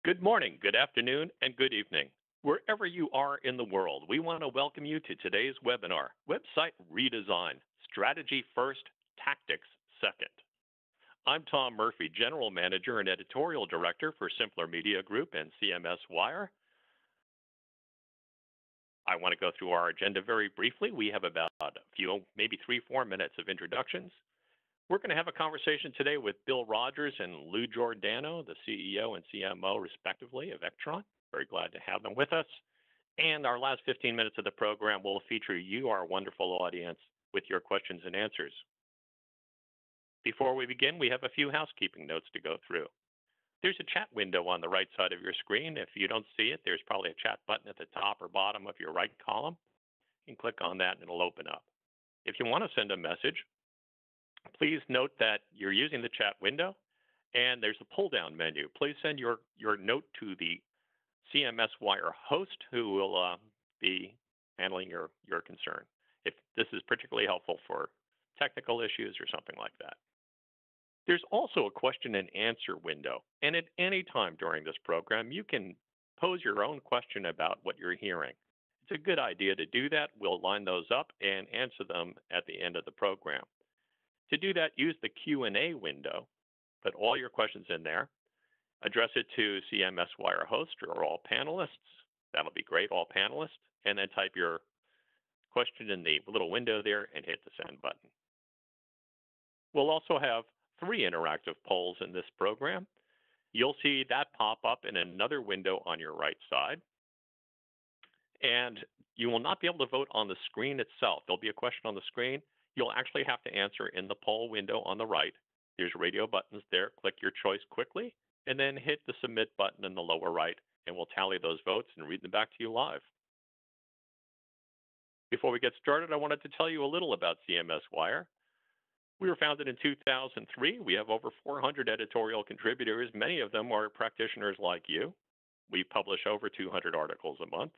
Good morning, good afternoon, and good evening. Wherever you are in the world, we want to welcome you to today's webinar, Website Redesign, Strategy First, Tactics Second. I'm Tom Murphy, General Manager and Editorial Director for Simpler Media Group and CMSWire. I want to go through our agenda very briefly. We have about maybe 3-4 minutes of introductions. We're going to have a conversation today with Bill Rogers and Lou Giordano, the CEO and CMO, respectively, of Ectron. Very glad to have them with us. And our last 15 minutes of the program will feature you, our wonderful audience, with your questions and answers. Before we begin, we have a few housekeeping notes to go through. There's a chat window on the right side of your screen. If you don't see it, there's probably a chat button at the top or bottom of your right column. You can click on that and it'll open up. If you want to send a message, please note that you're using the chat window and there's a pull-down menu. Please send your note to the CMSWire host who will be handling your concern. If this is particularly helpful for technical issues or something like that. There's also a question and answer window, and at any time during this program, you can pose your own question about what you're hearing. It's a good idea to do that. We'll line those up and answer them at the end of the program. To do that, use the Q&A window, put all your questions in there, address it to CMSWire host or all panelists. That'll be great, all panelists, and then type your question in the little window there and hit the send button. We'll also have 3 interactive polls in this program. You'll see that pop up in another window on your right side. And you will not be able to vote on the screen itself. There'll be a question on the screen. You'll actually have to answer in the poll window on the right. There's radio buttons there. Click your choice quickly, and then hit the submit button in the lower right, and we'll tally those votes and read them back to you live. Before we get started, I wanted to tell you a little about CMSWire. We were founded in 2003. We have over 400 editorial contributors. Many of them are practitioners like you. We publish over 200 articles a month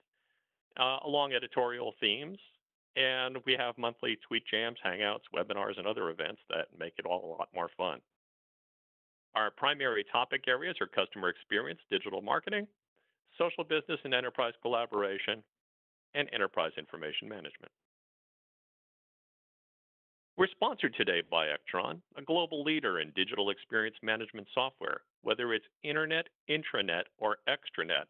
along editorial themes. And we have monthly tweet jams, hangouts, webinars, and other events that make it all a lot more fun. Our primary topic areas are customer experience, digital marketing, social business and enterprise collaboration, and enterprise information management. We're sponsored today by Ectron, a global leader in digital experience management software. Whether it's internet, intranet, or extranet,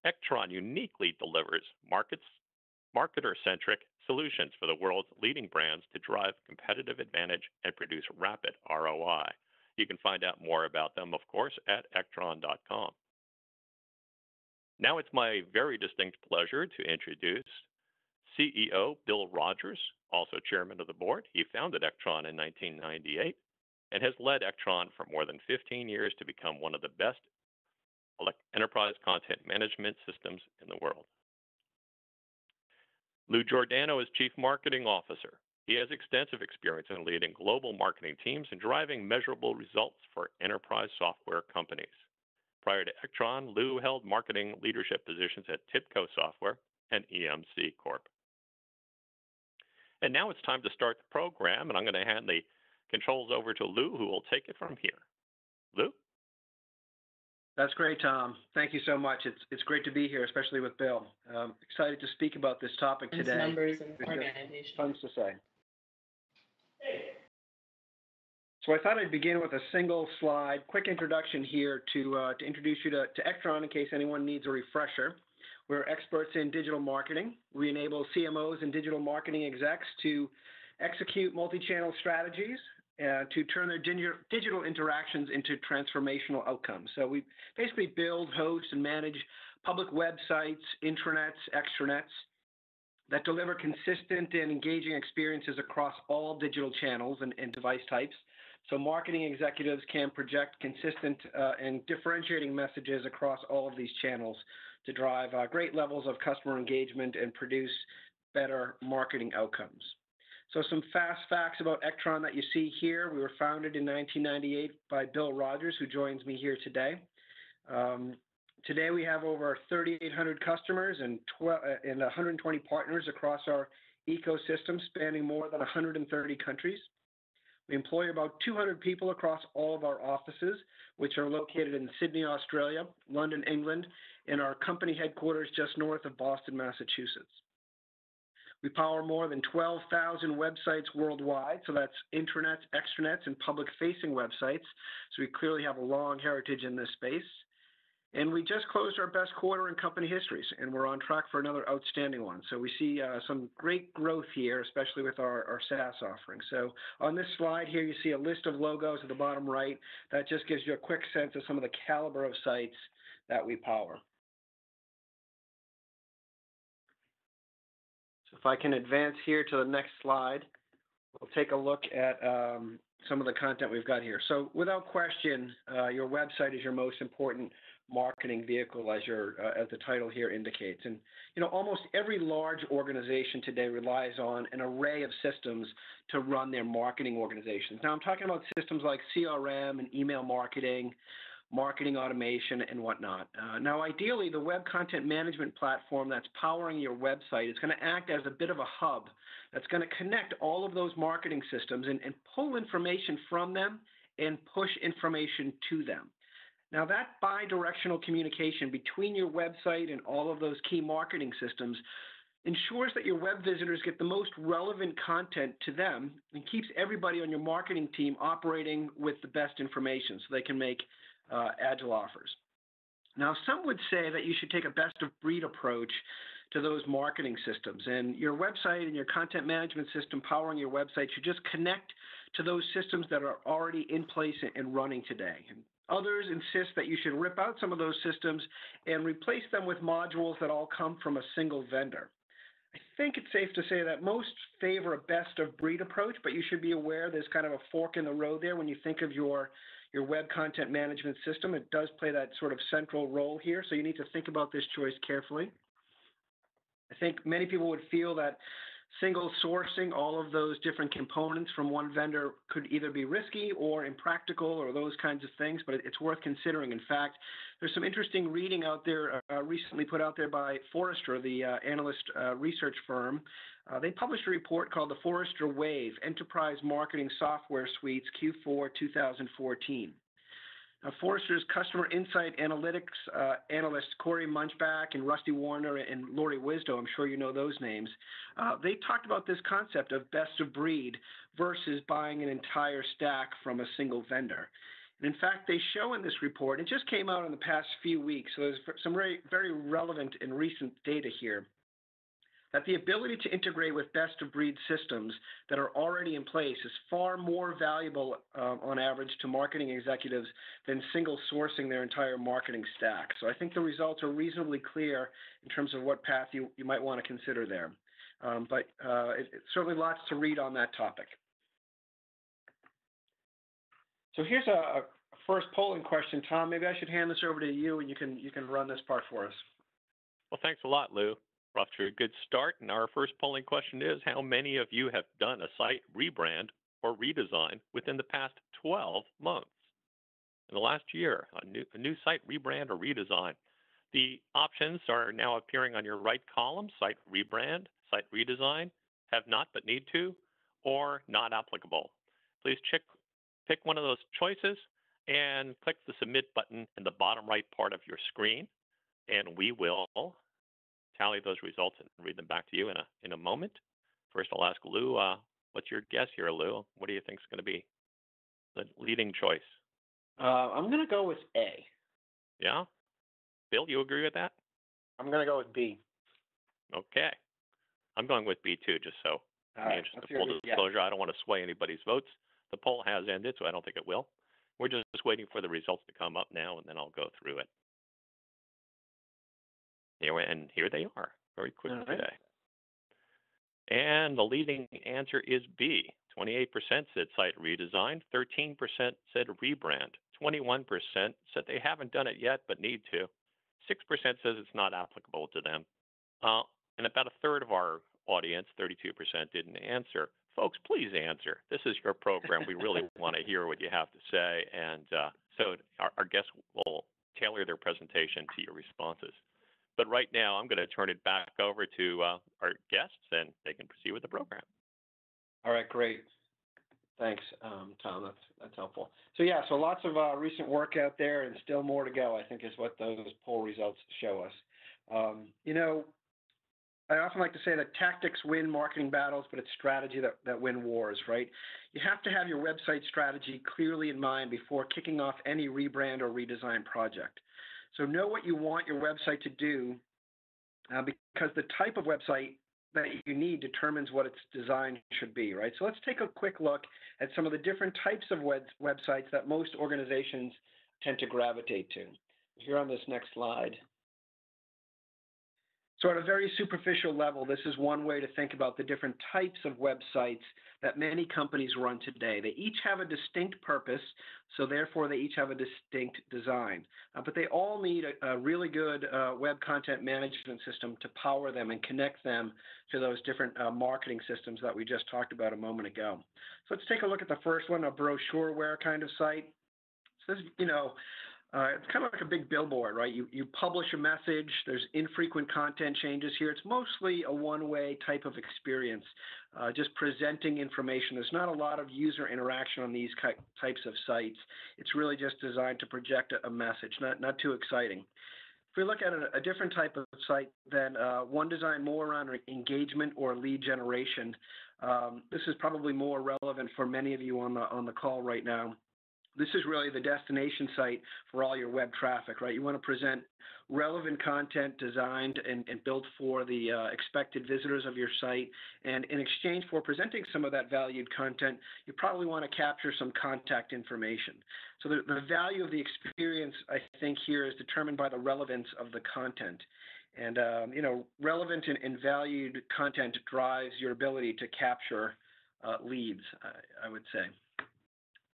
Ectron uniquely delivers marketer-centric solutions for the world's leading brands to drive competitive advantage and produce rapid ROI. You can find out more about them, of course, at ectron.com. Now it's my very distinct pleasure to introduce CEO Bill Rogers, also chairman of the board. He founded Ectron in 1998 and has led Ectron for more than 15 years to become one of the best enterprise content management systems in the world. Lou Giordano is Chief Marketing Officer. He has extensive experience in leading global marketing teams and driving measurable results for enterprise software companies. Prior to Ectron, Lou held marketing leadership positions at Tipco Software and EMC Corp. And now it's time to start the program, and I'm going to hand the controls over to Lou, who will take it from here. Lou? That's great, Tom. Thank you so much. It's great to be here, especially with Bill. Excited to speak about this topic today. Numbers and organization. Tons to say. So I thought I'd begin with a single slide, quick introduction here to introduce you to Ectron in case anyone needs a refresher. We're experts in digital marketing. We enable CMOs and digital marketing execs to execute multi-channel strategies to turn their digital interactions into transformational outcomes. So we basically build, host, and manage public websites, intranets, extranets that deliver consistent and engaging experiences across all digital channels and device types. So marketing executives can project consistent and differentiating messages across all of these channels to drive great levels of customer engagement and produce better marketing outcomes. So some fast facts about Ectron that you see here. We were founded in 1998 by Bill Rogers, who joins me here today. Today we have over 3,800 customers and 120 partners across our ecosystem, spanning more than 130 countries. We employ about 200 people across all of our offices, which are located in Sydney, Australia, London, England, and our company headquarters just north of Boston, Massachusetts. We power more than 12,000 websites worldwide, so that's intranets, extranets, and public-facing websites. So we clearly have a long heritage in this space. And we just closed our best quarter in company histories, and we're on track for another outstanding one. So we see some great growth here, especially with our SaaS offering. So on this slide here, you see a list of logos at the bottom right. That just gives you a quick sense of some of the caliber of sites that we power. So if I can advance here to the next slide, we'll take a look at some of the content we've got here. So without question, your website is your most important marketing vehicle, as the title here indicates. And almost every large organization today relies on an array of systems to run their marketing organizations. Now I'm talking about systems like CRM and email marketing, marketing automation, and whatnot. Now, ideally, the web content management platform that's powering your website is going to act as a bit of a hub that's going to connect all of those marketing systems and pull information from them and push information to them. Now, that bi-directional communication between your website and all of those key marketing systems ensures that your web visitors get the most relevant content to them and keeps everybody on your marketing team operating with the best information so they can make agile offers. Now, some would say that you should take a best-of-breed approach to those marketing systems, and your website and your content management system powering your website should just connect to those systems that are already in place and running today. And others insist that you should rip out some of those systems and replace them with modules that all come from a single vendor. I think it's safe to say that most favor a best-of-breed approach, but you should be aware there's kind of a fork in the road there when you think of your web content management system. It does play that sort of central role here, so you need to think about this choice carefully. I think many people would feel that single sourcing all of those different components from one vendor could either be risky or impractical or those kinds of things, but it's worth considering. In fact, there's some interesting reading out there recently put out there by Forrester, the analyst research firm. They published a report called the Forrester Wave, Enterprise Marketing Software Suites Q4 2014. Now, Forrester's customer insight analytics analysts Corey Munchback and Rusty Warner and Lori Wisdo, I'm sure you know those names, they talked about this concept of best of breed versus buying an entire stack from a single vendor. And in fact, they show in this report, it just came out in the past few weeks, so there's some very, very relevant and recent data here, that the ability to integrate with best-of-breed systems that are already in place is far more valuable on average to marketing executives than single sourcing their entire marketing stack. So I think the results are reasonably clear in terms of what path you might want to consider there. But it's certainly lots to read on that topic. So here's a first polling question, Tom. Maybe I should hand this over to you, and you can run this part for us. Well, thanks a lot, Lou. We're off to a good start, and our first polling question is, how many of you have done a site rebrand or redesign within the past 12 months? In the last year, a new site rebrand or redesign. The options are now appearing on your right column: site rebrand, site redesign, have not but need to, or not applicable. Please pick one of those choices and click the submit button in the bottom right part of your screen, and we will tally those results and read them back to you in a moment. First, I'll ask Lou, what's your guess here, Lou? What do you think is going to be the leading choice? I'm going to go with A. Yeah? Bill, you agree with that? I'm going to go with B. Okay. I'm going with B too, just so in the interest of full disclosure. I don't want to sway anybody's votes. The poll has ended, so I don't think it will. We're just waiting for the results to come up now, and then I'll go through it. Here they are, very quickly today. And the leading answer is B. 28% said site redesign, 13% said rebrand, 21% said they haven't done it yet but need to, 6% says it's not applicable to them, and about a third of our audience, 32%, didn't answer. Folks, please answer. This is your program. We really want to hear what you have to say, and so our guests will tailor their presentation to your responses. But right now, I'm going to turn it back over to our guests, and they can proceed with the program. All right, great. Thanks, Tom. That's helpful. So yeah, so lots of recent work out there, and still more to go, I think, is what those poll results show us. You know, I often like to say that tactics win marketing battles, but it's strategy that win wars, right? You have to have your website strategy clearly in mind before kicking off any rebrand or redesign project. So know what you want your website to do, because the type of website that you need determines what its design should be, right? So let's take a quick look at some of the different types of websites that most organizations tend to gravitate to. Here on this next slide. So at a very superficial level, this is one way to think about the different types of websites that many companies run today. They each have a distinct purpose, so therefore they each have a distinct design. But they all need a really good web content management system to power them and connect them to those different marketing systems that we just talked about a moment ago. So let's take a look at the first one, a brochureware kind of site. So this, it's kind of like a big billboard, right? You publish a message, there's infrequent content changes here. It's mostly a one-way type of experience, just presenting information. There's not a lot of user interaction on these types of sites. It's really just designed to project a message, not too exciting. If we look at a different type of site, then one designed more around engagement or lead generation, this is probably more relevant for many of you on the call right now. This is really the destination site for all your web traffic, right? You want to present relevant content designed and built for the expected visitors of your site. And in exchange for presenting some of that valued content, you probably want to capture some contact information. So the value of the experience, I think, here is determined by the relevance of the content. And, relevant and valued content drives your ability to capture leads, I would say.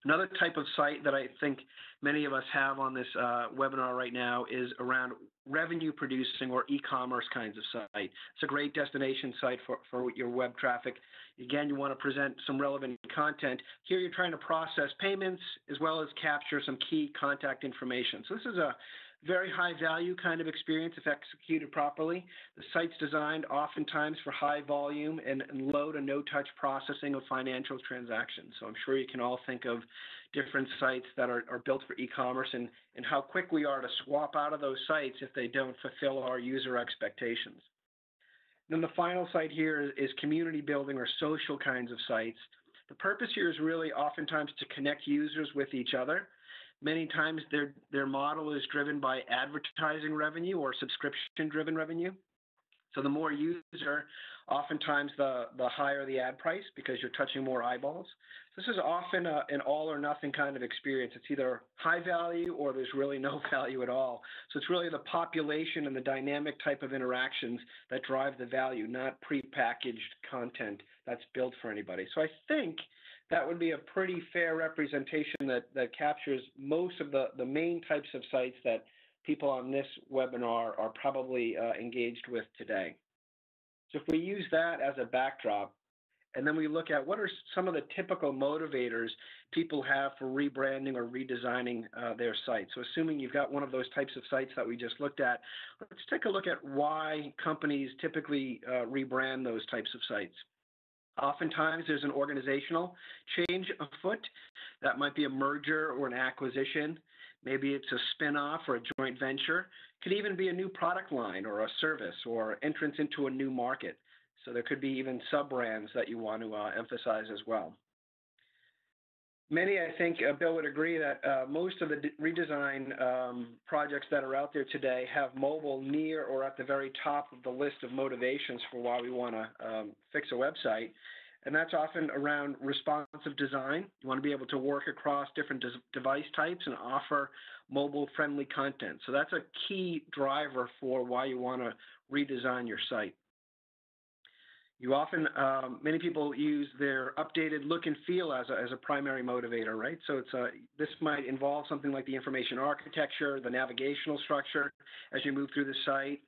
Another type of site that I think many of us have on this webinar right now is around revenue producing or e-commerce kinds of site. It's a great destination site for your web traffic. Again, you want to present some relevant content. Here you're trying to process payments as well as capture some key contact information. So this is a very high value kind of experience if executed properly. The site's designed oftentimes for high volume and low to no touch processing of financial transactions. So I'm sure you can all think of different sites that are built for e-commerce and how quick we are to swap out of those sites if they don't fulfill our user expectations. Then the final site here is community building or social kinds of sites. The purpose here is really oftentimes to connect users with each other. Many times their model is driven by advertising revenue or subscription-driven revenue. So the more user, oftentimes the higher the ad price because you're touching more eyeballs. This is often an all or nothing kind of experience. It's either high value or there's really no value at all. So it's really the population and the dynamic type of interactions that drive the value, not prepackaged content that's built for anybody. So I think that would be a pretty fair representation that captures most of the main types of sites that people on this webinar are probably engaged with today. So if we use that as a backdrop, and then we look at what are some of the typical motivators people have for rebranding or redesigning their site. So assuming you've got one of those types of sites that we just looked at, let's take a look at why companies typically rebrand those types of sites. Oftentimes, there's an organizational change afoot. That might be a merger or an acquisition. Maybe it's a spin-off or a joint venture. It could even be a new product line or a service or entrance into a new market. So there could be even sub-brands that you want to emphasize as well. Many, I think, Bill would agree that most of the redesign projects that are out there today have mobile near or at the very top of the list of motivations for why we want to fix a website. And that's often around responsive design. You want to be able to work across different device types and offer mobile-friendly content. So that's a key driver for why you want to redesign your site. You often, many people use their updated look and feel as a primary motivator, right? So this might involve something like the information architecture, the navigational structure as you move through the site.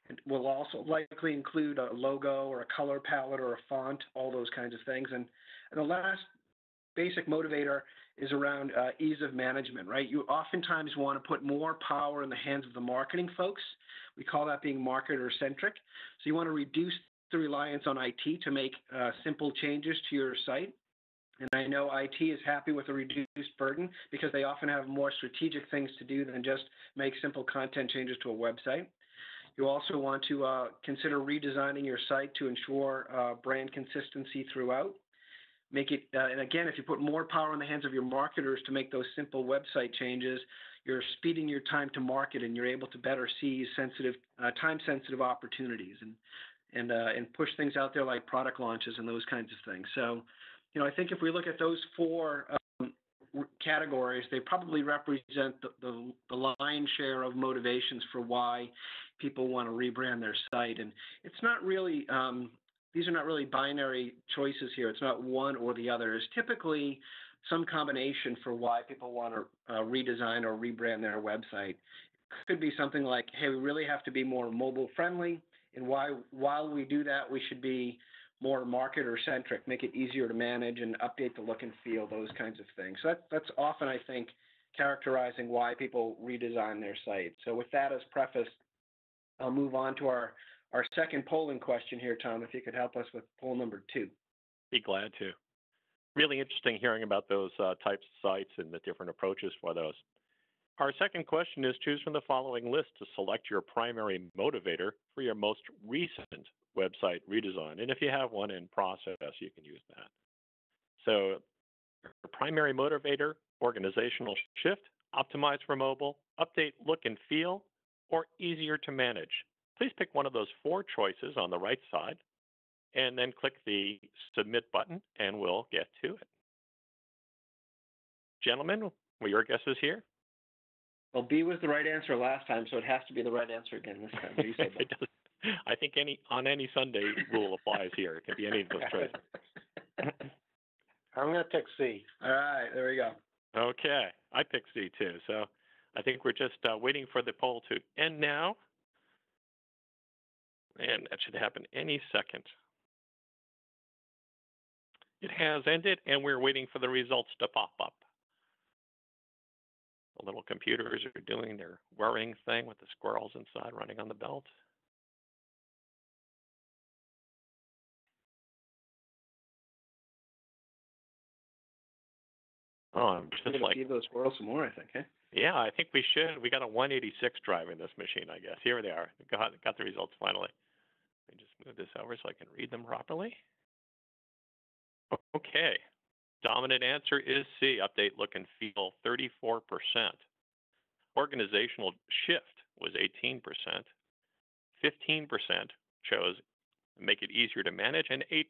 It will also likely include a logo or a color palette or a font, all those kinds of things. And the last basic motivator is around ease of management, right? You oftentimes want to put more power in the hands of the marketing folks. We call that being marketer-centric. So you want to reduce the reliance on IT to make simple changes to your site. And I know IT is happy with a reduced burden because they often have more strategic things to do than just make simple content changes to a website. You also want to consider redesigning your site to ensure brand consistency throughout. Make it, and again, if you put more power in the hands of your marketers to make those simple website changes, you're speeding your time to market, and you're able to better seize time-sensitive opportunities and push things out there like product launches and those kinds of things. So, I think if we look at those four categories, they probably represent the lion's share of motivations for why people want to rebrand their site. And it's not really these are not really binary choices here. It's not one or the other. It's typically some combination for why people want to redesign or rebrand their website. It could be something like, hey, we really have to be more mobile friendly, and while we do that, we should be more marketer centric, make it easier to manage and update the look and feel, those kinds of things. So that's often, I think, characterizing why people redesign their site. So with that as preface, I'll move on to our second polling question here, Tom, if you could help us with poll number 2. Be glad to. Really interesting hearing about those types of sites and the different approaches for those. Our second question is, choose from the following list to select your primary motivator for your most recent website redesign. And if you have one in process, you can use that. So your primary motivator, organizational shift, optimize for mobile, update look and feel, or easier to manage. Please pick one of those 4 choices on the right side and then click the submit button and we'll get to it. Gentlemen, were your guesses here? Well, B was the right answer last time, so it has to be the right answer again this time. You said that. I think on any Sunday rule applies here. It can be any of those choices. I'm going to pick C. All right, there we go. Okay, I picked C too. So I think we're just waiting for the poll to end now. And that should happen any second. It has ended, and we're waiting for the results to pop up. The little computers are doing their whirring thing with the squirrels inside running on the belt. Oh, I'm just like, feed those squirrels some more, I think, eh? Yeah, I think we should. We got a 186 drive in this machine, I guess. Here they are. Got the results finally. Let me just move this over so I can read them properly. Okay. Dominant answer is C, update look and feel, 34%. Organizational shift was 18%. 15% chose make it easier to manage, and 8%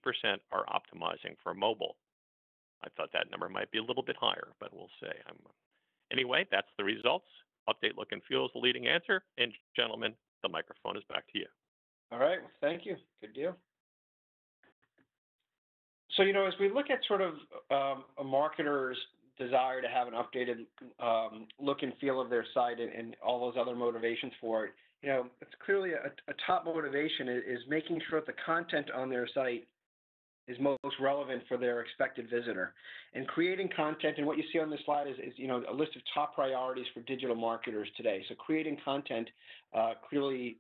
are optimizing for mobile. I thought that number might be a little bit higher, but we'll say. Anyway, that's the results. Update look and feel is the leading answer. And gentlemen, the microphone is back to you. All right, well, thank you. Good deal. So, as we look at sort of a marketer's desire to have an updated look and feel of their site and all those other motivations for it, it's clearly a top motivation is making sure that the content on their site is most relevant for their expected visitor. And creating content, and what you see on this slide is a list of top priorities for digital marketers today. So creating content, clearly,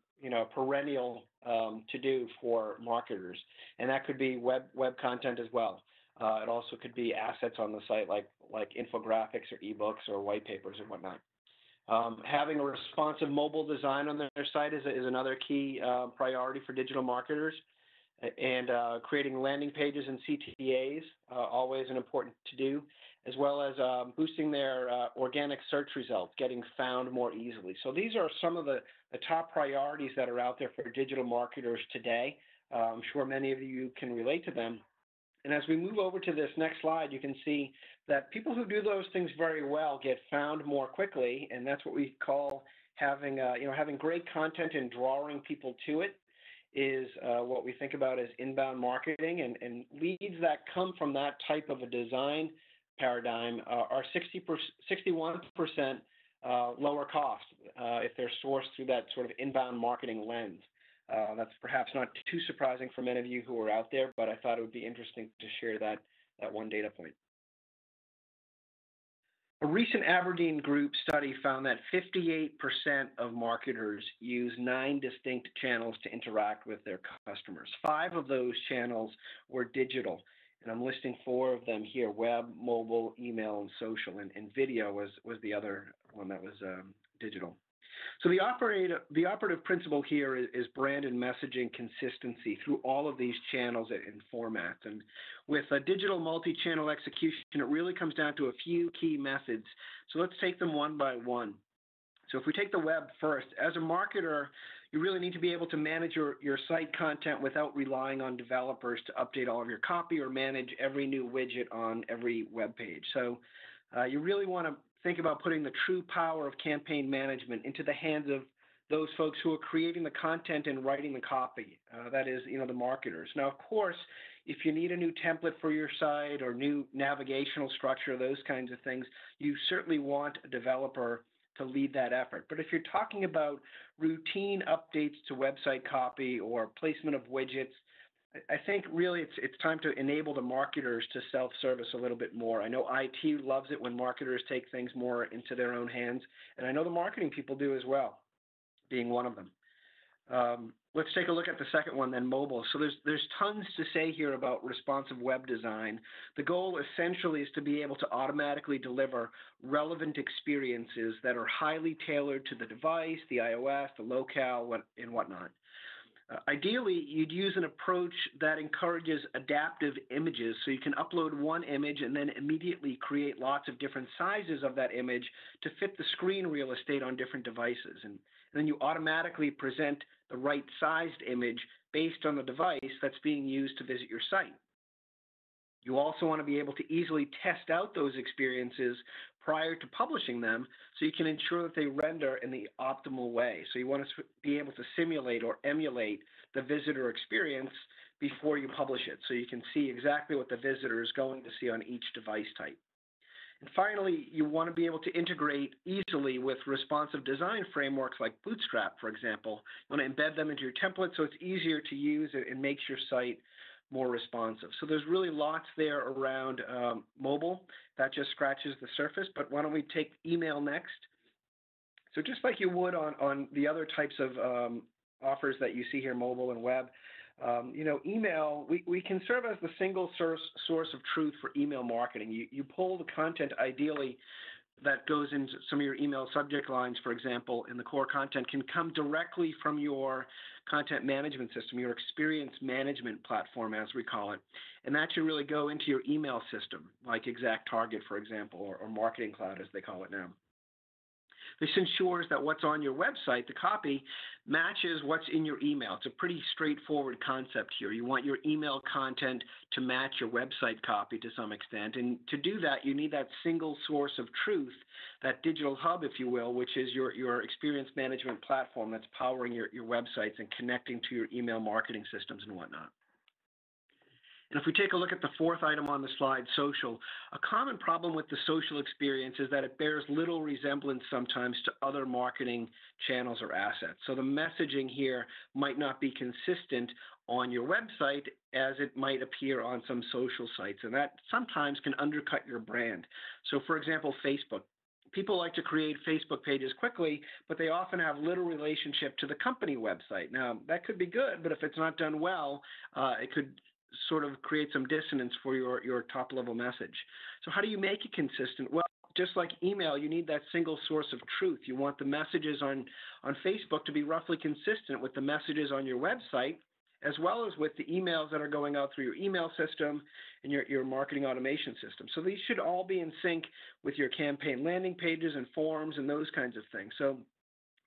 perennial to do for marketers. And that could be web content as well. It also could be assets on the site like infographics or ebooks or white papers and whatnot. Having a responsive mobile design on their site is another key priority for digital marketers. And creating landing pages and CTAs, always an important to-do, as well as boosting their organic search results, getting found more easily. So these are some of the top priorities that are out there for digital marketers today. I'm sure many of you can relate to them. And as we move over to this next slide, you can see that people who do those things very well get found more quickly, and that's what we call having great content and drawing people to it. Is what we think about as inbound marketing, and leads that come from that type of a design paradigm are 61% lower cost if they're sourced through that sort of inbound marketing lens. That's perhaps not too surprising for many of you who are out there, but I thought it would be interesting to share that one data point. A recent Aberdeen Group study found that 58% of marketers use 9 distinct channels to interact with their customers. 5 of those channels were digital. And I'm listing 4 of them here: web, mobile, email, and social. And video was the other one that was digital. So the operative principle here is brand and messaging consistency through all of these channels and formats. And with a digital multi-channel execution, it really comes down to a few key methods. So let's take them one by one. So if we take the web first, as a marketer, you really need to be able to manage your site content without relying on developers to update all of your copy or manage every new widget on every web page. So you really want to think about putting the true power of campaign management into the hands of those folks who are creating the content and writing the copy. That is, the marketers. Now, of course, if you need a new template for your site or new navigational structure, those kinds of things, you certainly want a developer to lead that effort. But if you're talking about routine updates to website copy or placement of widgets, I think really it's time to enable the marketers to self-service a little bit more. I know IT loves it when marketers take things more into their own hands, and I know the marketing people do as well, being one of them. Let's take a look at the second one, then mobile. So there's tons to say here about responsive web design. The goal essentially is to be able to automatically deliver relevant experiences that are highly tailored to the device, the iOS, the locale, and whatnot. Ideally, you'd use an approach that encourages adaptive images, so you can upload one image and then immediately create lots of different sizes of that image to fit the screen real estate on different devices. And then you automatically present the right sized image based on the device that's being used to visit your site. You also want to be able to easily test out those experiences prior to publishing them so you can ensure that they render in the optimal way. So you want to be able to simulate or emulate the visitor experience before you publish it so you can see exactly what the visitor is going to see on each device type. And finally, you want to be able to integrate easily with responsive design frameworks like Bootstrap, for example. You want to embed them into your template so it's easier to use and makes your site more responsive. So there's really lots there around mobile. That just scratches the surface, but why don't we take email next? So just like you would on the other types of offers that you see here, mobile and web, email, we can serve as the single source of truth for email marketing. You pull the content ideally that goes into some of your email subject lines, for example, in the core content can come directly from your content management system, your experience management platform, as we call it. And that should really go into your email system, like ExactTarget, for example, or Marketing Cloud, as they call it now. This ensures that what's on your website, the copy, matches what's in your email. It's a pretty straightforward concept here. You want your email content to match your website copy to some extent. And to do that, you need that single source of truth, that digital hub, if you will, which is your experience management platform that's powering your websites and connecting to your email marketing systems and whatnot. And if we take a look at the fourth item on the slide, social, a common problem with the social experience is that it bears little resemblance sometimes to other marketing channels or assets. So the messaging here might not be consistent on your website as it might appear on some social sites, and that sometimes can undercut your brand. So for example, Facebook. People like to create Facebook pages quickly, but they often have little relationship to the company website. Now, that could be good, but if it's not done well, it could sort of create some dissonance for your top-level message. So how do you make it consistent? Well, just like email, you need that single source of truth. You want the messages on Facebook to be roughly consistent with the messages on your website, as well as with the emails that are going out through your email system and your marketing automation system. So these should all be in sync with your campaign landing pages and forms and those kinds of things. So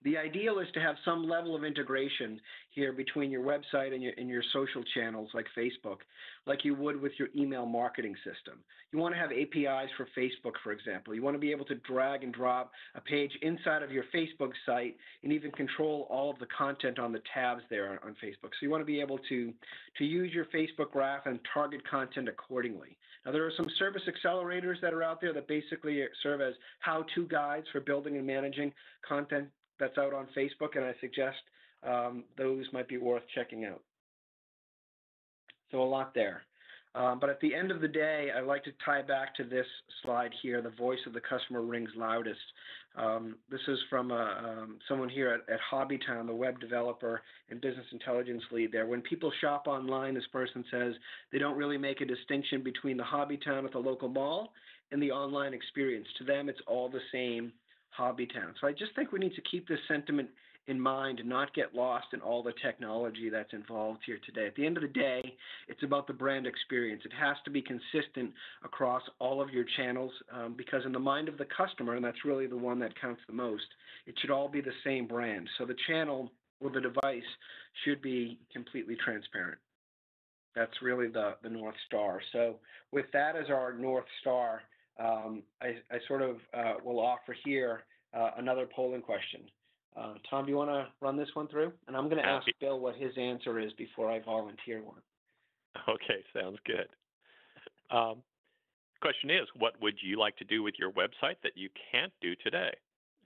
the ideal is to have some level of integration here between your website and your social channels like Facebook, like you would with your email marketing system. You want to have APIs for Facebook, for example. You want to be able to drag and drop a page inside of your Facebook site and even control all of the content on the tabs there on Facebook. So you want to be able to use your Facebook graph and target content accordingly. Now, there are some service accelerators that are out there that basically serve as how-to guides for building and managing content that's out on Facebook, and I suggest those might be worth checking out. So a lot there. But at the end of the day, I like to tie back to this slide here, the voice of the customer rings loudest. This is from someone here at Hobbytown, the web developer and business intelligence lead there. When people shop online, this person says they don't really make a distinction between the Hobbytown at the local mall and the online experience. To them, it's all the same Hobbytown. So I just think we need to keep this sentiment in mind and not get lost in all the technology that's involved here today. At the end of the day, it's about the brand experience. It has to be consistent across all of your channels because in the mind of the customer, and that's really the one that counts the most, it should all be the same brand. So the channel or the device should be completely transparent. That's really the North Star. So with that as our North Star, I sort of will offer here another polling question. Tom, do you want to run this one through? And I'm going to ask Bill what his answer is before I volunteer one. Okay, sounds good. Question is, what would you like to do with your website that you can't do today?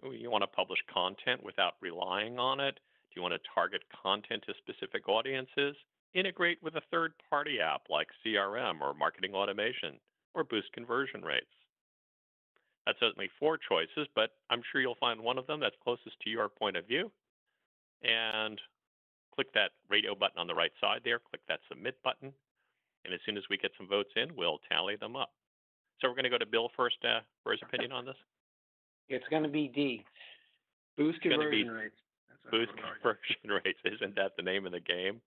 You want to publish content without relying on it? Do you want to target content to specific audiences? Integrate with a third-party app like CRM or marketing automation, or boost conversion rates? That's certainly 4 choices, but I'm sure you'll find one of them that's closest to your point of view. And click that radio button on the right side there, click that submit button, and as soon as we get some votes in, we'll tally them up. So we're going to go to Bill first for his opinion on this. It's going to be D, boost conversion rates. Boost conversion rates, isn't that the name of the game?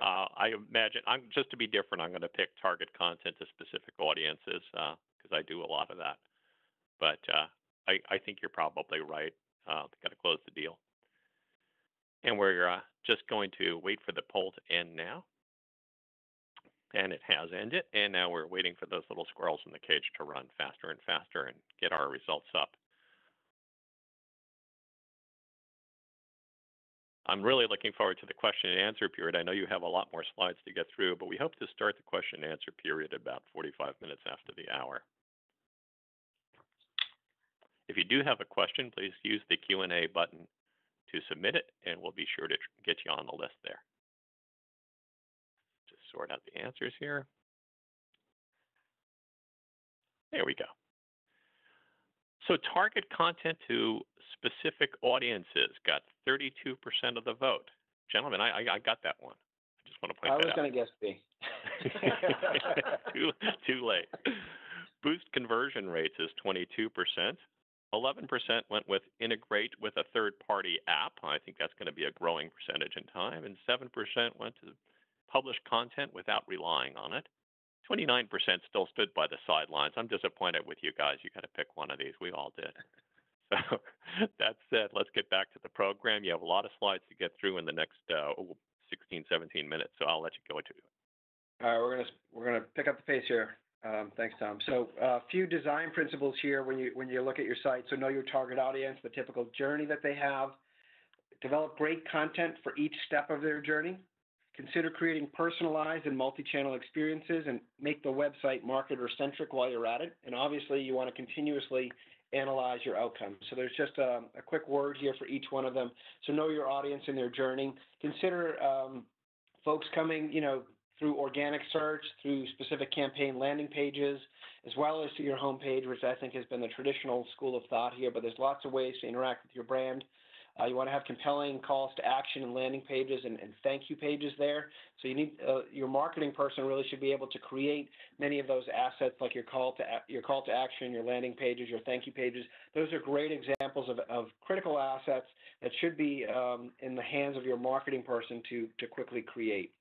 I imagine, just to be different, I'm going to pick target content to specific audiences because I do a lot of that. But I think you're probably right. Got to close the deal. And we're just going to wait for the poll to end now. And it has ended. And now we're waiting for those little squirrels in the cage to run faster and faster and get our results up. I'm really looking forward to the question and answer period. I know you have a lot more slides to get through, but we hope to start the question and answer period about 45 minutes after the hour. If you do have a question, please use the Q&A button to submit it, and we'll be sure to get you on the list there. Just sort out the answers here. There we go. So target content to specific audiences got 32% of the vote. Gentlemen, I got that one. I just want to point that out. I was going to guess B. Too late. Boost conversion rates is 22%. 11% went with integrate with a third-party app. I think that's going to be a growing percentage in time. And 7% went to publish content without relying on it. 29% still stood by the sidelines. I'm disappointed with you guys. You got to pick one of these. We all did. So that said, let's get back to the program. You have a lot of slides to get through in the next 16, 17 minutes, so I'll let you go to it. All right, we're gonna pick up the pace here. Thanks, Tom. So a few design principles here when you look at your site. So know your target audience, the typical journey that they have. Develop great content for each step of their journey. Consider creating personalized and multi-channel experiences and make the website marketer-centric while you're at it. And obviously, you want to continuously analyze your outcomes. So there's just a quick word here for each one of them. So know your audience and their journey. Consider folks coming, through organic search, through specific campaign landing pages, as well as to your homepage, which I think has been the traditional school of thought here, but there's lots of ways to interact with your brand. You want to have compelling calls to action and landing pages and thank you pages there. So you need your marketing person really should be able to create many of those assets, like your call to action, your landing pages, your thank you pages. Those are great examples of critical assets that should be in the hands of your marketing person to quickly create.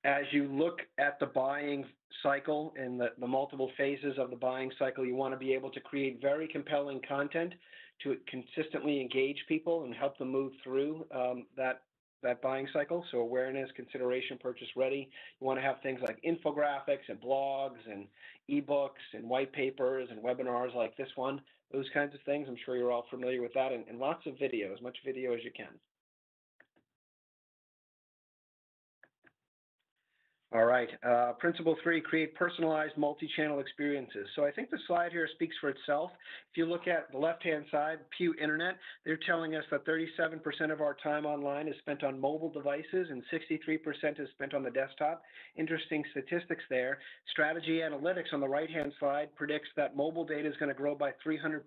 As you look at the buying cycle and the multiple phases of the buying cycle, you want to be able to create very compelling content to consistently engage people and help them move through that buying cycle. So awareness, consideration, purchase ready. You want to have things like infographics and blogs and ebooks and white papers and webinars like this one, those kinds of things. I'm sure you're all familiar with that, and lots of video, as much video as you can. All right. Principle 3, create personalized multi-channel experiences. So I think the slide here speaks for itself. If you look at the left-hand side, Pew Internet, they're telling us that 37% of our time online is spent on mobile devices and 63% is spent on the desktop. Interesting statistics there. Strategy Analytics on the right-hand side predicts that mobile data is going to grow by 300%.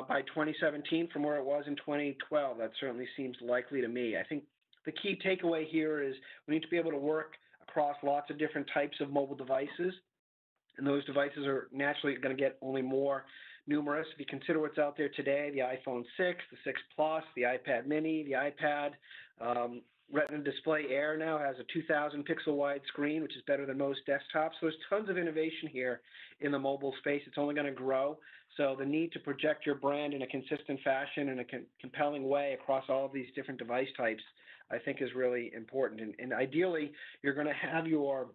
By 2017 from where it was in 2012. That certainly seems likely to me. I think the key takeaway here is we need to be able to work across lots of different types of mobile devices, and those devices are naturally going to get only more numerous. If you consider what's out there today, the iPhone 6, the 6 Plus, the iPad mini, the iPad, Retina Display Air now has a 2,000 pixel wide screen, which is better than most desktops. So there's tons of innovation here in the mobile space. It's only going to grow. So the need to project your brand in a consistent fashion in a compelling way across all of these different device types, I think, is really important. And ideally, you're going to have your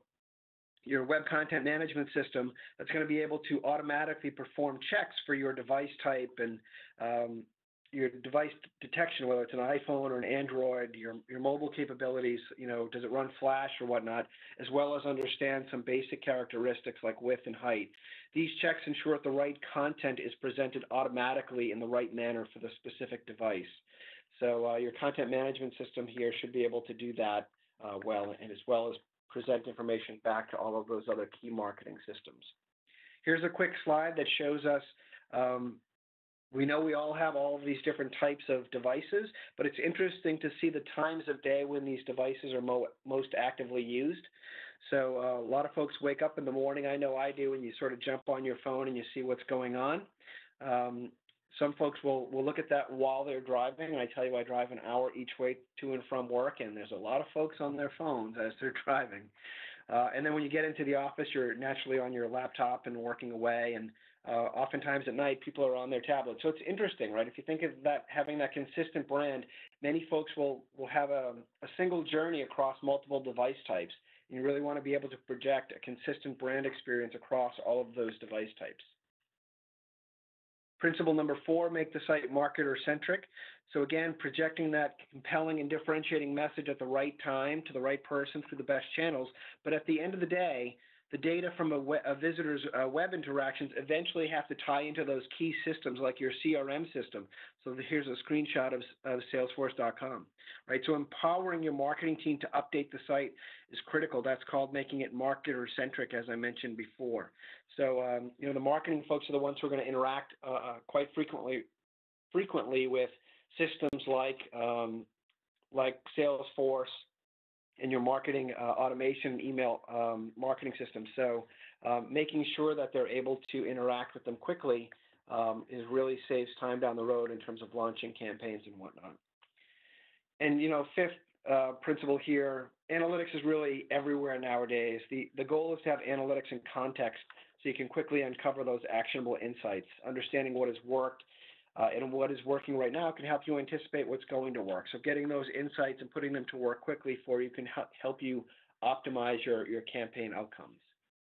web content management system that's going to be able to automatically perform checks for your device type and your device detection, whether it's an iPhone or an Android, your mobile capabilities, does it run Flash or whatnot, as well as understand some basic characteristics like width and height. These checks ensure that the right content is presented automatically in the right manner for the specific device. So your content management system here should be able to do that well, and as well as present information back to all of those other key marketing systems. Here's a quick slide that shows us we know we all have all of these different types of devices, but it's interesting to see the times of day when these devices are most actively used. So a lot of folks wake up in the morning, I know I do, and you sort of jump on your phone and you see what's going on. Some folks will look at that while they're driving. I tell you, I drive an hour each way to and from work, and there's a lot of folks on their phones as they're driving. And then when you get into the office, you're naturally on your laptop and working away, and oftentimes at night, people are on their tablets. So it's interesting, right? If you think of that, having that consistent brand, many folks will have a single journey across multiple device types. And you really want to be able to project a consistent brand experience across all of those device types. Principle number 4, make the site marketer-centric. So again, projecting that compelling and differentiating message at the right time to the right person through the best channels. But at the end of the day, the data from a visitor's web interactions eventually have to tie into those key systems like your CRM system. So here's a screenshot of Salesforce.com, right? So empowering your marketing team to update the site is critical. That's called making it marketer-centric, as I mentioned before. So, the marketing folks are the ones who are going to interact quite frequently with systems like Salesforce and your marketing automation email marketing system. So making sure that they're able to interact with them quickly is really saves time down the road in terms of launching campaigns and whatnot. And, fifth principle here, analytics is really everywhere nowadays. The goal is to have analytics in context so you can quickly uncover those actionable insights. Understanding what has worked and what is working right now can help you anticipate what's going to work. So getting those insights and putting them to work quickly for you can help you optimize your campaign outcomes.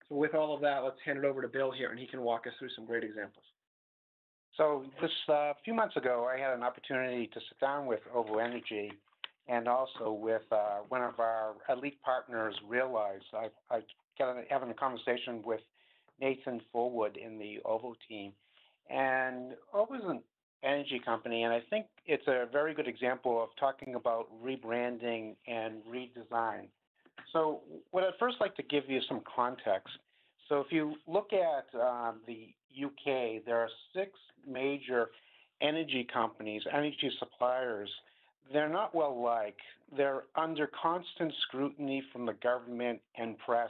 So with all of that, let's hand it over to Bill here, and he can walk us through some great examples. So this few months ago, I had an opportunity to sit down with Ovo Energy and also with one of our elite partners, Realize. I got having a conversation with Nathan Fullwood in the Ovo team. And Ovo is an energy company, and I think it's a very good example of talking about rebranding and redesign. So what I'd first like to give you some context. So if you look at the UK, there are 6 major energy companies, energy suppliers. They're not well liked. They're under constant scrutiny from the government and press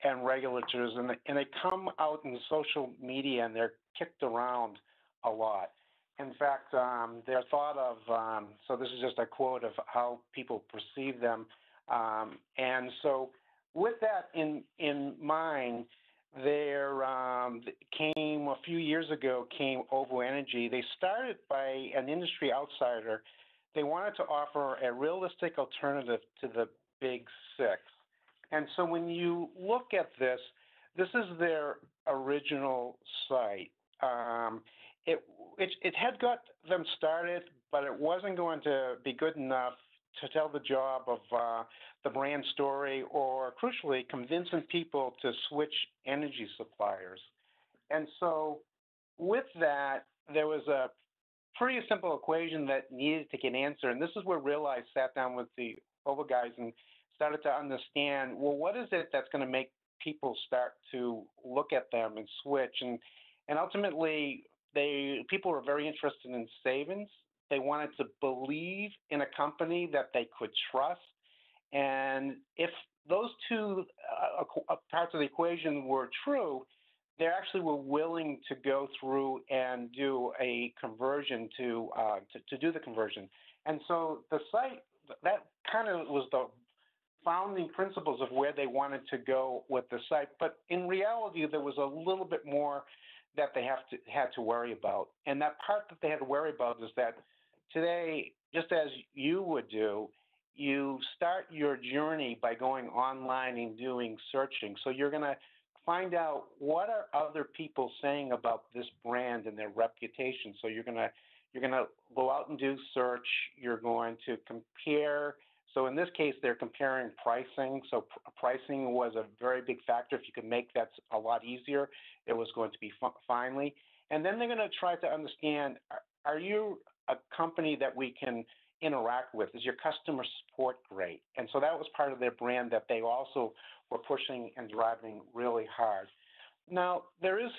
and regulators, and they come out in social media and they're kicked around a lot. In fact, they're thought of, so this is just a quote of how people perceive them. And so with that in mind, there came a few years ago, came Ovo Energy. They started by an industry outsider. They wanted to offer a realistic alternative to the big 6. And so when you look at this, this is their original site. It had got them started, but it wasn't going to be good enough tell the job of the brand story, or crucially, convincing people to switch energy suppliers. And so with that, there was a pretty simple equation that needed to get answered. And this is where Realize sat down with the Ovo guys and started to understand, well, what is it that's going to make people start to look at them and switch? And ultimately, people were very interested in savings. They wanted to believe in a company that they could trust. And if those two parts of the equation were true, they actually were willing to go through and do a conversion to do the conversion. And so the site, that kind of was the founding principles of where they wanted to go with the site. But in reality, there was a little bit more that they had to worry about. And that part that they had to worry about is that today, just as you would do, you start your journey by going online and doing searching. So you're going to find out what are other people saying about this brand and their reputation. So you're going to go out and do search. You're going to compare. So in this case, they're comparing pricing. So pricing was a very big factor. If you could make that a lot easier, it was going to be finally. And then they're going to try to understand, are you a company that we can interact with? Is your customer support great? And so that was part of their brand that they also were pushing and driving really hard. Now, there is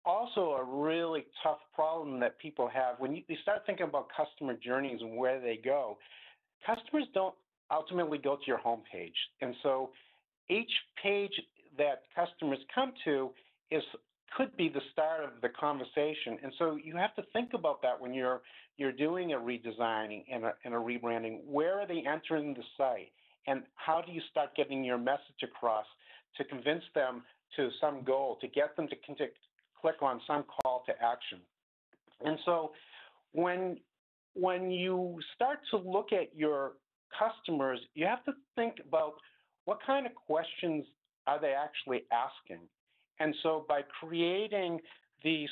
also a really tough problem that people have when you start thinking about customer journeys and where they go. Customers don't ultimately go to your homepage. And so each page that customers come to could be the start of the conversation. And so you have to think about that when you're doing a redesigning and a rebranding. Where are they entering the site? And how do you start getting your message across to convince them to some goal, to get them to click on some call to action? And so when you start to look at your customers, you have to think about what kind of questions are they actually asking. And so by creating these,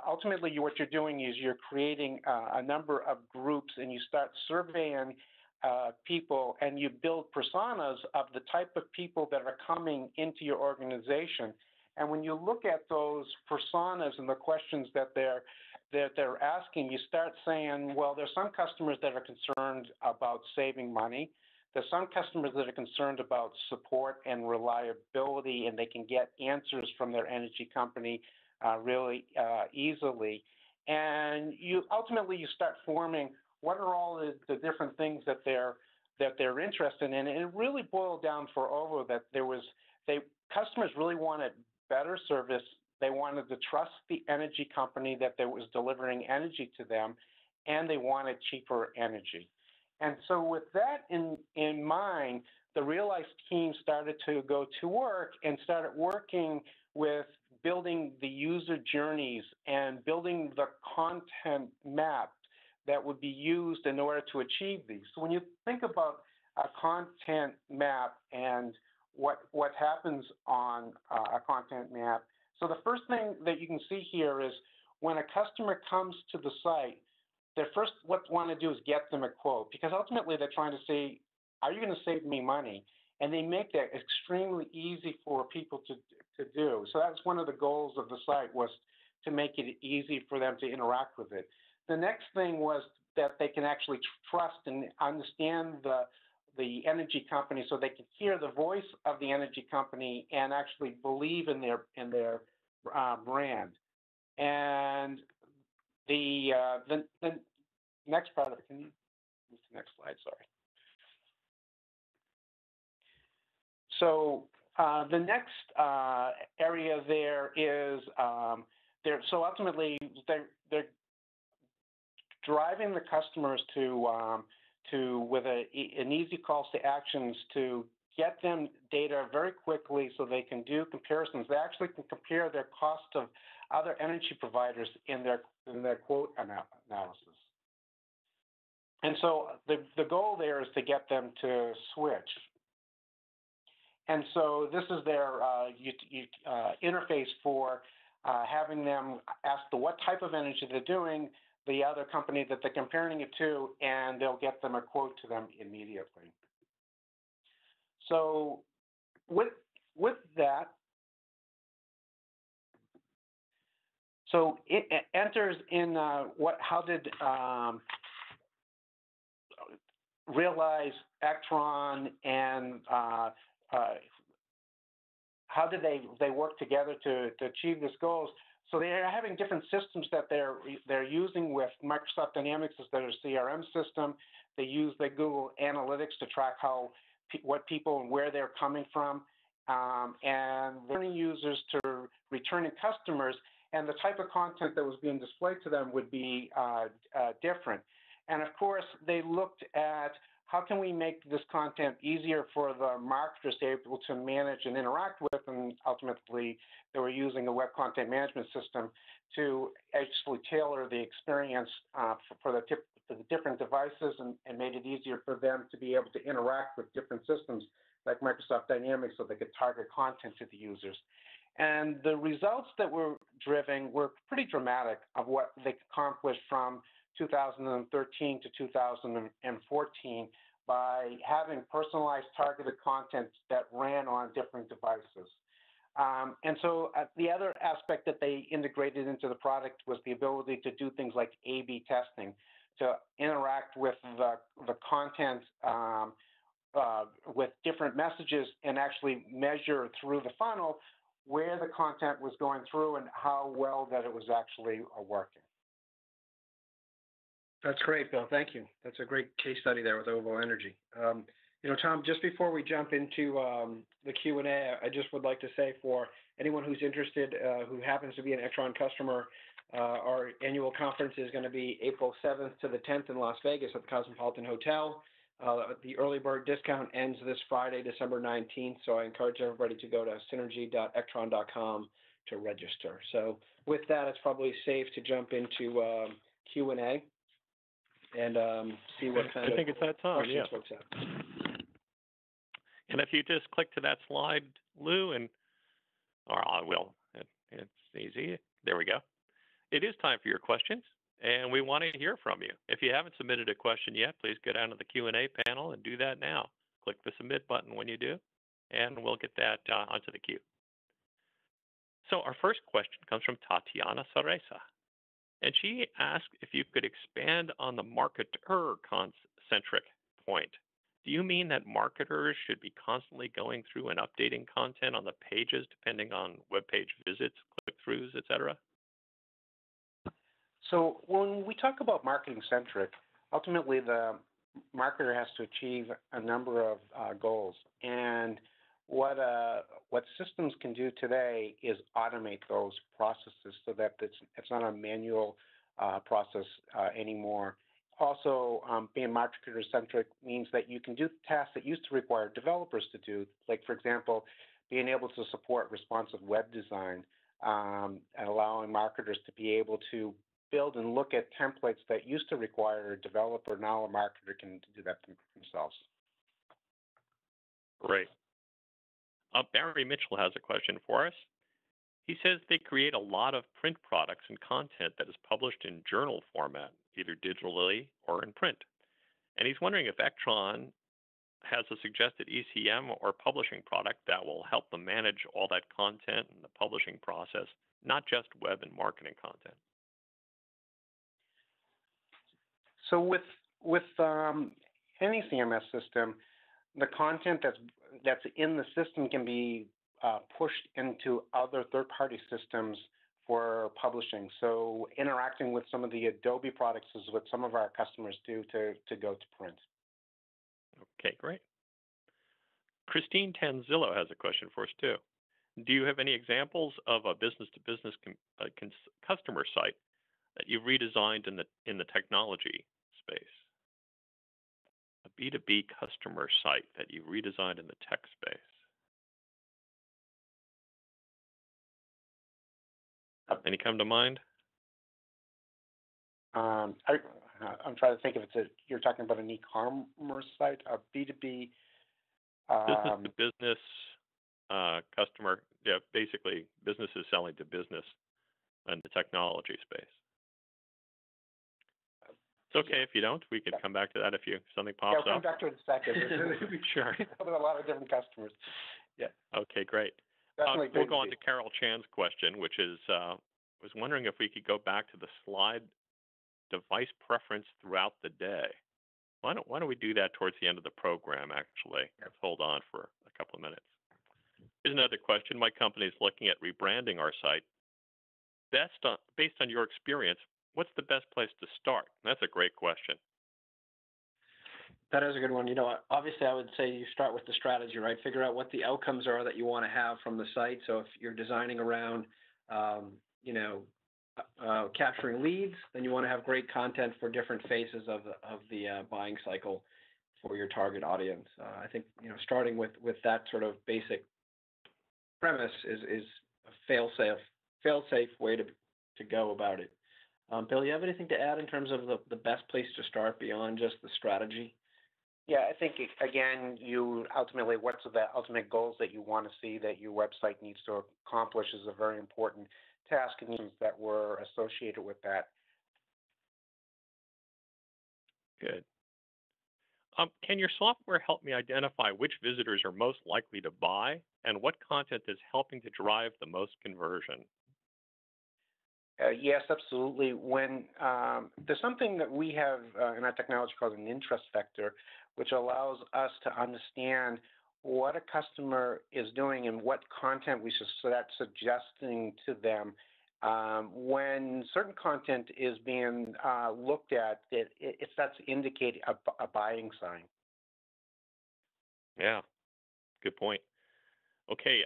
ultimately what you're doing is you're creating a number of groups, and you start surveying people, and you build personas of the type of people that are coming into your organization. And when you look at those personas and the questions that they're asking, you start saying, well, there's some customers that are concerned about saving money. There's some customers that are concerned about support and reliability, and they can get answers from their energy company really easily. And ultimately you start forming what are all the different things that they're interested in. And it really boiled down for Ovo that customers really wanted better service. They wanted to trust the energy company that was delivering energy to them, and they wanted cheaper energy. And so with that in mind, the Realize team started to go to work and started working with building the user journeys and building the content map that would be used in order to achieve these. So when you think about a content map and what happens on a content map, so the first thing that you can see here is when a customer comes to the site, they first what want to do is get them a quote, because ultimately they're trying to say, are you going to save me money? And they make that extremely easy for people to do. So that's one of the goals of the site, was to make it easy for them to interact with it. The next thing was that they can actually trust and understand the energy company, so they can hear the voice of the energy company and actually believe in their brand. And the next part of it, can you move to the next slide? Sorry. So the next area there is so ultimately they're driving the customers to with an easy calls to actions to get them data very quickly so they can do comparisons. They actually can compare their cost of other energy providers in their quote analysis. And so the goal there is to get them to switch. And so this is their interface for having them ask what type of energy they're doing. the other company that they're comparing it to, and they'll get them a quote to them immediately. So with that, so it enters in how did Realize, Ectron, and how did they work together to achieve these goals? So they're having different systems that they're using with Microsoft Dynamics as their CRM system. They use the Google Analytics to track what people and where they're coming from, and returning users to returning customers, and the type of content that was being displayed to them would be different. And of course, they looked at how can we make this content easier for the marketers to be able to manage and interact with, and ultimately they were using a web content management system to actually tailor the experience for the different devices, and made it easier for them to be able to interact with different systems like Microsoft Dynamics so they could target content to the users. And the results that were driven were pretty dramatic of what they accomplished from 2013 to 2014 by having personalized targeted content that ran on different devices. And so the other aspect that they integrated into the product was the ability to do things like A/B testing, to interact with the content with different messages and actually measure through the funnel where the content was going through and how well that it was actually working. That's great, Bill. Thank you. That's a great case study there with Ovo Energy. Tom, just before we jump into the Q&A, I just would like to say for anyone who's interested, who happens to be an Ectron customer, our annual conference is going to be April 7th to the 10th in Las Vegas at the Cosmopolitan Hotel. The early bird discount ends this Friday, December 19th, so I encourage everybody to go to synergy.ectron.com to register. So with that, it's probably safe to jump into Q&A and see what kind of I think it's that time, yeah. folks have. And if you just click to that slide, Lou, or I will, it's easy. There we go. It is time for your questions, and we want to hear from you. If you haven't submitted a question yet, please go down to the Q&A panel and do that now. Click the submit button when you do, and we'll get that onto the queue. So our first question comes from Tatiana Saresa, and she asked if you could expand on the marketer-centric point. Do you mean that marketers should be constantly going through and updating content on the pages depending on web page visits, click-throughs, et cetera? So when we talk about marketing-centric, ultimately the marketer has to achieve a number of goals. And what systems can do today is automate those processes so that it's not a manual process anymore. Also, being marketer-centric means that you can do tasks that used to require developers to do, like, for example, being able to support responsive web design and allowing marketers to be able to build and look at templates that used to require a developer. Now a marketer can do that themselves. Great. Barry Mitchell has a question for us. He says they create a lot of print products and content that is published in journal format, either digitally or in print. And he's wondering if Ectron has a suggested ECM or publishing product that will help them manage all that content and the publishing process, not just web and marketing content. So with any CMS system, the content that's in the system can be pushed into other third-party systems for publishing. So interacting with some of the Adobe products is what some of our customers do to go to print. Okay, great. Christine Tanzillo has a question for us too. Do you have any examples of a business-to-business customer site that you've redesigned in the technology space? A B2B customer site that you redesigned in the tech space. Any come to mind? I'm trying to think if you're talking about an e-commerce site, a B2B. Business-to-business customer, yeah, basically businesses selling to business in the technology space. It's okay if you don't. We could come back to that if something pops Yeah, we'll up. come back to it in a second. Sure. With a lot of different customers. Yeah. Okay, great. Definitely We'll go on to Carol Chan's question, which is, was wondering if we could go back to the slide device preference throughout the day. Why don't we do that towards the end of the program, actually? Let's hold on for a couple of minutes. Here's another question. My company is looking at rebranding our site. Based on your experience, what's the best place to start? That's a great question. That is a good one. Obviously, I would say you start with the strategy, right? Figure out what the outcomes are that you want to have from the site. So if you're designing around, capturing leads, then you want to have great content for different phases of the buying cycle for your target audience. I think starting with that sort of basic premise is a fail-safe way to go about it. Bill, you have anything to add in terms of the best place to start beyond just the strategy? Yeah, I think, again, what's the ultimate goals that you want to see that your website needs to accomplish is a very important task and things that were associated with that. Good. Can your software help me identify which visitors are most likely to buy and what content is helping to drive the most conversion? Yes, absolutely. When there's something that we have in our technology called an interest vector, which allows us to understand what a customer is doing and what content we should start suggesting to them. When certain content is being looked at, it starts to indicate a buying sign. Yeah, good point. Okay,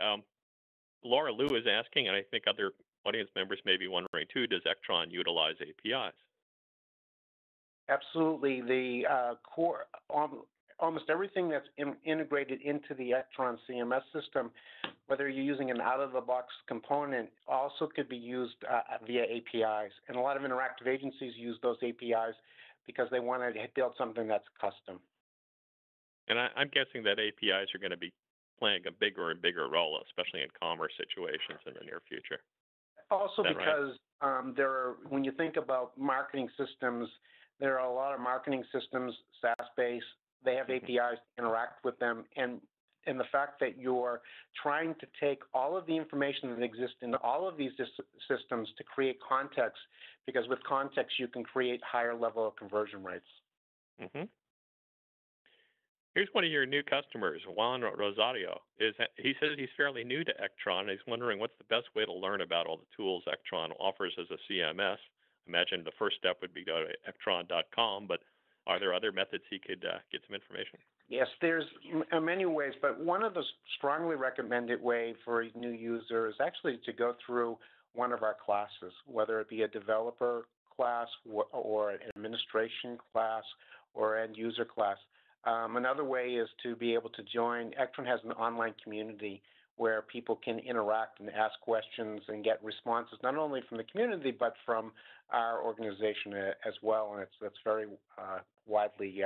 Laura Liu is asking, and I think other audience members may be wondering too, does Ectron utilize APIs? Absolutely. The core, almost everything that's integrated into the Ectron CMS system, whether you're using an out-of-the-box component, also could be used via APIs. And a lot of interactive agencies use those APIs because they want to build something that's custom. And I'm guessing that APIs are going to be playing a bigger and bigger role, especially in commerce situations in the near future. Also because right? When you think about marketing systems, there are a lot of marketing systems, SaaS-based, they have APIs to interact with them, and the fact that you're trying to take all of the information that exists in all of these systems to create context, because with context you can create higher level of conversion rates. Mm-hmm. Here's one of your new customers, Juan Rosario. He says he's fairly new to Ectron, and he's wondering what's the best way to learn about all the tools Ectron offers as a CMS. I imagine the first step would be to go to ectron.com, but are there other methods he could get some information? Yes, there's many ways, but one of the strongly recommended way for a new user is actually to go through one of our classes, whether it be a developer class or an administration class or end user class. Another way is to be able to join. Ectron has an online community where people can interact and ask questions and get responses, not only from the community, but from our organization as well. And that's very widely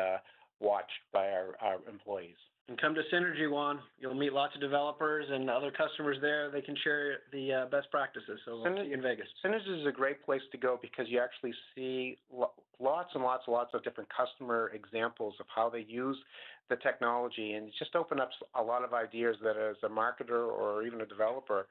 watched by our employees. And come to Synergy, Juan. You'll meet lots of developers and other customers there. They can share the best practices. So we'll see you in Vegas. Synergy is a great place to go because you actually see lots and lots of different customer examples of how they use the technology, and just open up a lot of ideas that as a marketer or even a developer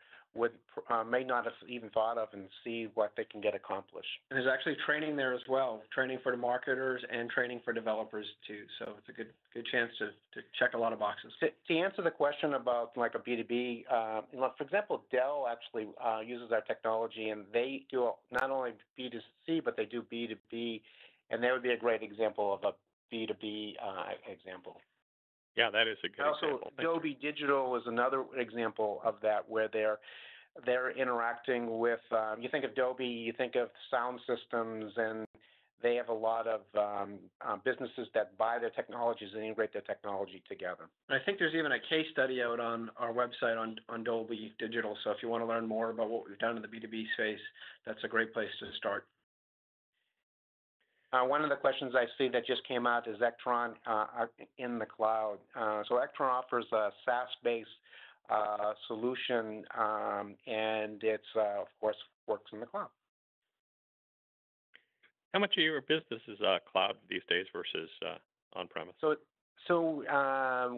may not have even thought of, and see what they can get accomplished. And there's actually training there as well, training for the marketers and training for developers too. So it's a good chance to check a lot of boxes. To answer the question about like a B2B, for example, Dell actually uses our technology, and they do not only B2C, but they do B2B, and that would be a great example of a B2B example. Yeah, that is a good example. Also, Adobe Digital is another example of that, where they're interacting with. You think of Adobe, you think of sound systems, and they have a lot of businesses that buy their technologies and integrate their technology together. I think there's even a case study out on our website on Dolby Digital. So if you want to learn more about what we've done in the B2B space, that's a great place to start. One of the questions I see that just came out is Ectron in the cloud. So Ectron offers a SaaS-based solution, and it's, of course, works in the cloud. How much of your business is cloud these days versus on-premise?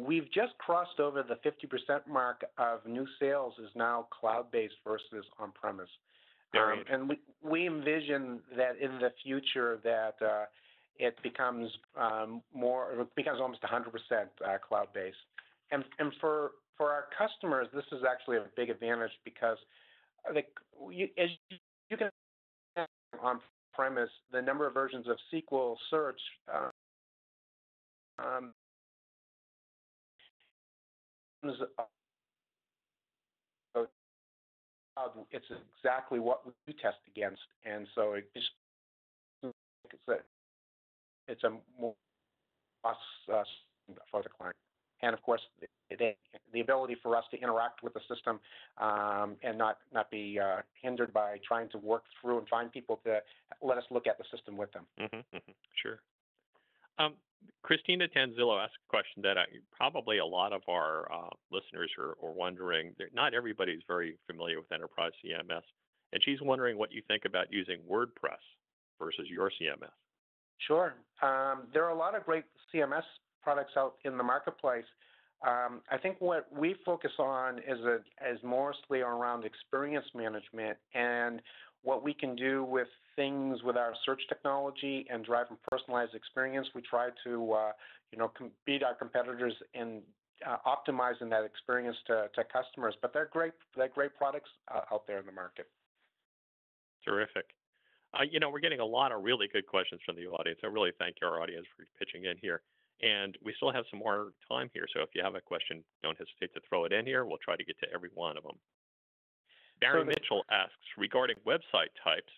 We've just crossed over the 50% mark of new sales is now cloud-based versus on-premise. And we envision that in the future that it becomes it becomes almost 100% cloud-based. And for our customers, this is actually a big advantage because as you can on-premise, the number of versions of SQL search it's exactly what we test against, and so it's a more cost for the client. And of course, the ability for us to interact with the system and not be hindered by trying to work through and find people to let us look at the system with them. Sure. Christina Tanzillo asked a question that probably a lot of our listeners are wondering. Not everybody's very familiar with enterprise CMS, and she's wondering what you think about using WordPress versus your CMS. Sure. There are a lot of great CMS products out in the marketplace. I think what we focus on is mostly around experience management and what we can do with things with our search technology and drive a personalized experience. We try to beat our competitors in optimizing that experience to customers. But they're great products out there in the market. Terrific. We're getting a lot of really good questions from the audience. I really thank our audience for pitching in here. And we still have some more time here, so if you have a question, don't hesitate to throw it in here. We'll try to get to every one of them. Barry Mitchell asks, regarding website types,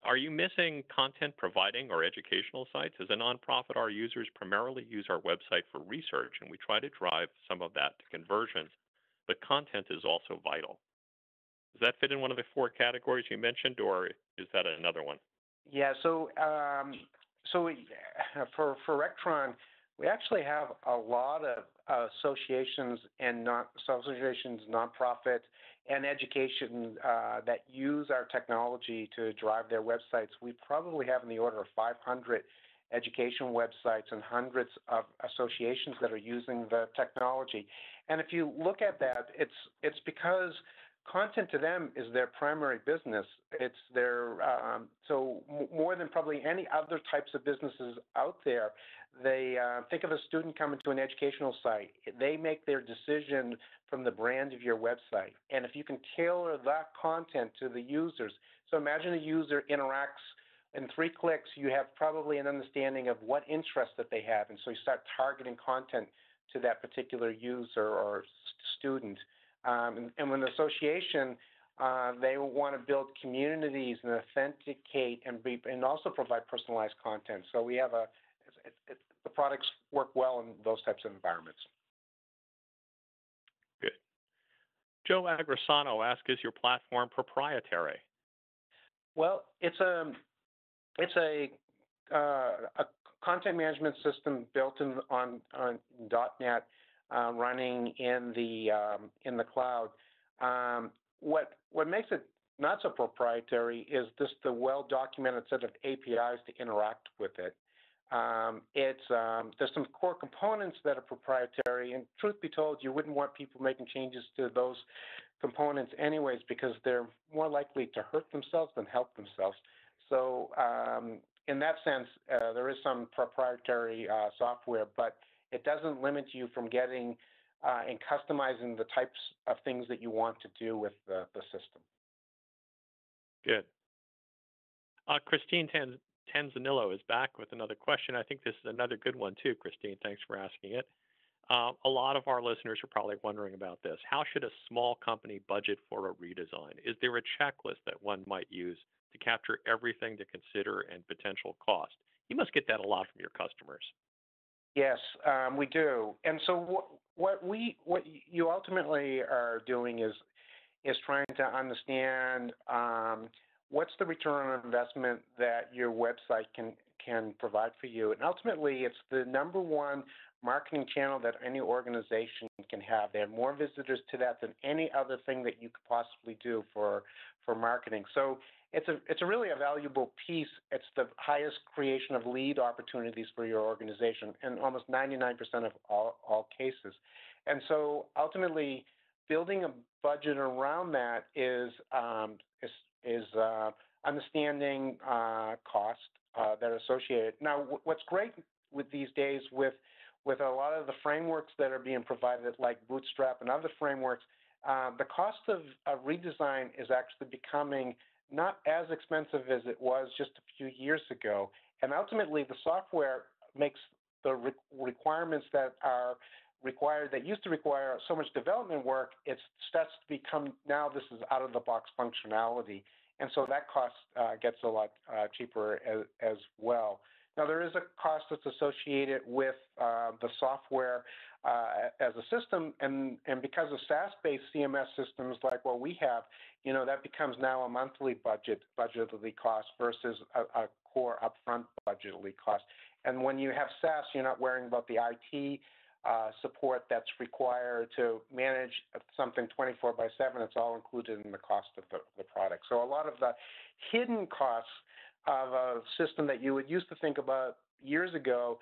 are you missing content providing or educational sites? As a nonprofit, our users primarily use our website for research, and we try to drive some of that to conversions, but content is also vital. Does that fit in one of the four categories you mentioned, or is that another one? Yeah, so for Rectron, we actually have a lot of associations and nonprofit, and education that use our technology to drive their websites. We probably have in the order of 500 education websites and hundreds of associations that are using the technology. And if you look at that, it's because content to them is their primary business. It's their so more than probably any other types of businesses out there. They think of a student coming to an educational site. They make their decision from the brand of your website. And if you can tailor that content to the users, so imagine a user interacts in 3 clicks, you have probably an understanding of what interests that they have. And so you start targeting content to that particular user or student. And when the association, they want to build communities and authenticate and also provide personalized content. So we have the products work well in those types of environments. Good. Joe Agressano asks, is your platform proprietary? Well, it's a content management system built on .NET. Running in the cloud. What makes it not so proprietary is just the well-documented set of APIs to interact with it. There's some core components that are proprietary, and truth be told, you wouldn't want people making changes to those components anyways because they're more likely to hurt themselves than help themselves. So in that sense, there is some proprietary software, but it doesn't limit you from getting and customizing the types of things that you want to do with the system. Good. Christine Tanzanillo is back with another question. I think this is another good one too, Christine. Thanks for asking it. A lot of our listeners are probably wondering about this. How should a small company budget for a redesign? Is there a checklist that one might use to capture everything to consider and potential cost? You must get that a lot from your customers. Yes, we do. And so what you ultimately are doing is trying to understand what's the return on investment that your website can provide for you. And ultimately, it's the number one marketing channel that any organization can have. They have more visitors to that than any other thing that you could possibly do for marketing. So it's really a valuable piece. It's the highest creation of lead opportunities for your organization in almost 99% of all cases. And so ultimately, building a budget around that is understanding cost that are associated. Now, what's great with these days with a lot of the frameworks that are being provided, like Bootstrap and other frameworks, the cost of redesign is actually becoming not as expensive as it was just a few years ago. And ultimately, the software makes the requirements that are required, that used to require so much development work, it starts to become, now this is out-of-the-box functionality. And so that cost gets a lot cheaper as well. Now, there is a cost that's associated with the software as a system, and because of SaaS-based CMS systems like what we have, that becomes now a monthly budgetly cost versus a core upfront budgetly cost. And when you have SaaS, you're not worrying about the IT support that's required to manage something 24/7. It's all included in the cost of the product. So a lot of the hidden costs of a system that you would used to think about years ago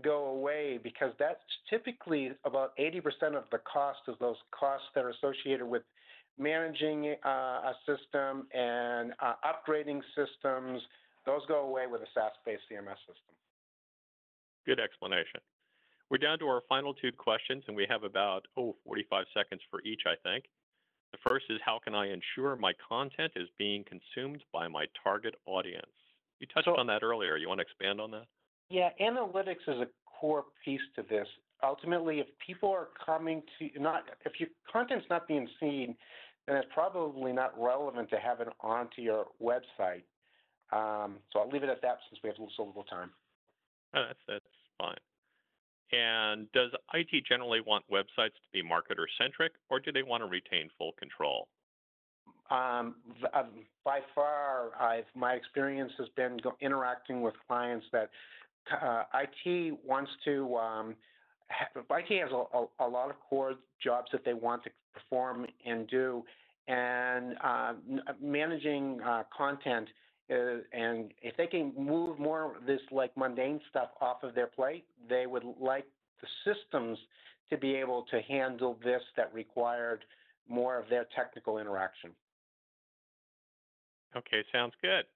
go away, because that's typically about 80% of the cost is those costs that are associated with managing a system and upgrading systems. Those go away with a SaaS-based CMS system. Good explanation. We're down to our final two questions, and we have about 45 seconds for each, I think. The first is, how can I ensure my content is being consumed by my target audience? You touched on that earlier. You want to expand on that? Yeah, analytics is a core piece to this. Ultimately, if people are coming to if your content's not being seen, then it's probably not relevant to have it onto your website. So I'll leave it at that since we have so little time. Oh, that's fine. And does IT generally want websites to be marketer-centric, or do they want to retain full control? By far, my experience has been interacting with clients that IT wants to. IT has a lot of core jobs that they want to perform and do, and managing content. And if they can move more of this like mundane stuff off of their plate, they would like the systems to be able to handle this that required more of their technical interaction. Okay, sounds good.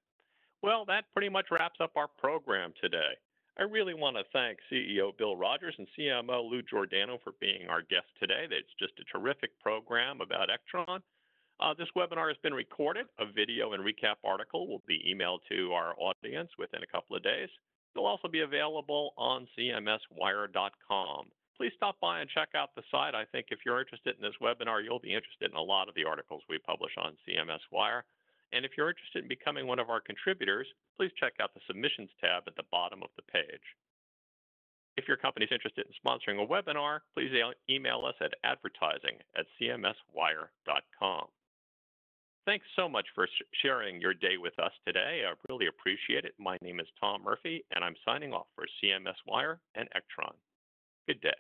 Well, that pretty much wraps up our program today. I really want to thank CEO Bill Rogers and CMO Lou Giordano for being our guests today. It's just a terrific program about Extron. This webinar has been recorded. A video and recap article will be emailed to our audience within a couple of days. It'll also be available on CMSWire.com. Please stop by and check out the site. I think if you're interested in this webinar, you'll be interested in a lot of the articles we publish on CMSWire. And if you're interested in becoming one of our contributors, please check out the Submissions tab at the bottom of the page. If your company is interested in sponsoring a webinar, please email us at advertising@cmswire.com. Thanks so much for sharing your day with us today. I really appreciate it. My name is Tom Murphy, and I'm signing off for CMSWire and Extron. Good day.